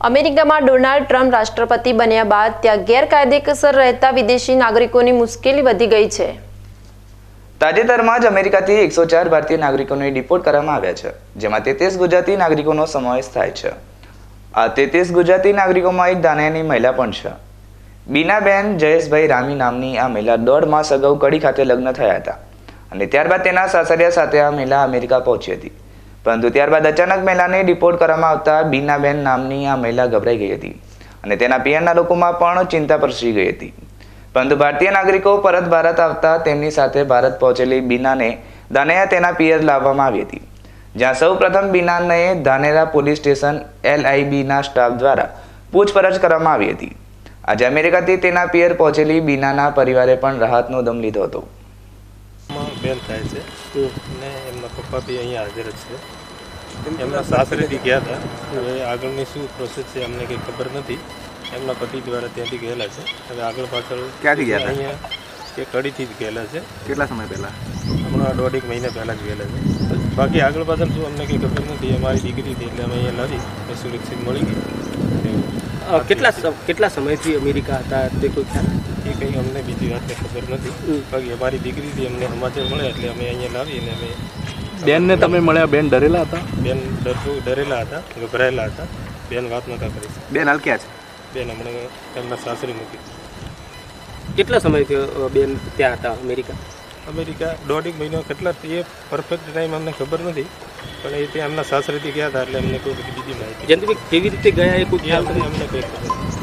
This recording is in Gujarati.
અમેરિકામાં ડોનાલ્ડ ટ્રમ્પ રાષ્ટ્રપતિ બન્યા બાદ ત્યાં ગેરકાયદેસર રહેતા વિદેશી નાગરિકોની મુશ્કેલી વધી ગઈ છે। તાજેતરમાં જ અમેરિકાથી 104 ભારતીય નાગરિકોને ડિપોર્ટ કરવામાં આવ્યા છે, જેમાં 33 ગુજરાતી નાગરિકોનો સમાવેશ થાય છે। આ 33 ગુજરાતી નાગરિકોમાં એક દાનિયાની મહિલા પણ છે। બીનાબેન જયેશભાઈ રામી નામની આ મહિલા 1.5 માસ અગાઉ કડી ખાતે લગ્ન થયા હતા અને ત્યારબાદ તેના સાસરિયા સાથે આ મહિલા અમેરિકા પહોંચી હતી, પરંતુ ત્યારબાદ અચાનક મહિલાને ડિપોર્ટ કરવામાં આવતા બીનાબેન નામની આ મહિલા ગભરાઈ ગઈ હતી અને તેના પિયરના લોકોમાં પણ ચિંતા પ્રસરી ગઈ હતી। પરંતુ ભારતીય નાગરિકો પરત ભારત આવતા તેમની સાથે ભારત પહોંચેલી બીનાને ધાનેરા તેના પિયર લાવવામાં આવી હતી, જ્યાં સૌ પ્રથમ બીનાને ધાનેરા પોલીસ સ્ટેશન LIBના સ્ટાફ દ્વારા પૂછપરછ કરવામાં આવી હતી। આજે અમેરિકાથી તેના પિયર પહોંચેલી બીનાના પરિવારે પણ રાહતનો દમ લીધો હતો। બેન થાય છે અને એમના પપ્પા બી અહીંયા હાજર જ છે। એમના સાસરેથી ગયા હતા, હવે આગળની શું પ્રોસેસ છે અમને કંઈ ખબર નથી। એમના પતિ દ્વારા ત્યાંથી ગયેલા છે, હવે આગળ પાછળ ક્યાંથી ગયા હતા? અહીંયા એ કડીથી જ ગયેલા છે। કેટલા સમય પહેલા? હમણાં 1.5 મહિના પહેલાં જ ગયેલા છે, બાકી આગળ પાછળ શું અમને કંઈ ખબર નથી। અમારી દીકરી હતી એટલે અમે અહીંયા લાવી એ સુરક્ષિત મળી ગઈ। કેટલા સમયથી અમેરિકા હતા તે કોઈ ખ્યાલ? એ કંઈ અમને બીજી વાત ખબર નથી, બાકી અમારી દીકરીથી અમને સમાચાર મળ્યા એટલે અમે અહીંયા લાવીને અમે બેનને તમે મળ્યા? બેન ડરેલા હતા? બેન ડરેલા હતા, ગભરાયેલા હતા। બેન વાત નતા કરી શકતા। બેન હાલ ક્યાં છે? બેન હમણાં એમના સાસરી મૂકી। કેટલા સમયથી બેન ત્યાં હતા અમેરિકા? 1.5 મહિનો કેટલા એ પરફેક્ટ ટાઈમ અમને ખબર નથી, પણ એ ત્યાં એમના સાસરેથી ગયા હતા એટલે અમને કોઈ બીજી માહિતી જેમ કે કેવી રીતે ગયા એ કોઈ ખ્યાલ અમને કંઈ ખબર નથી।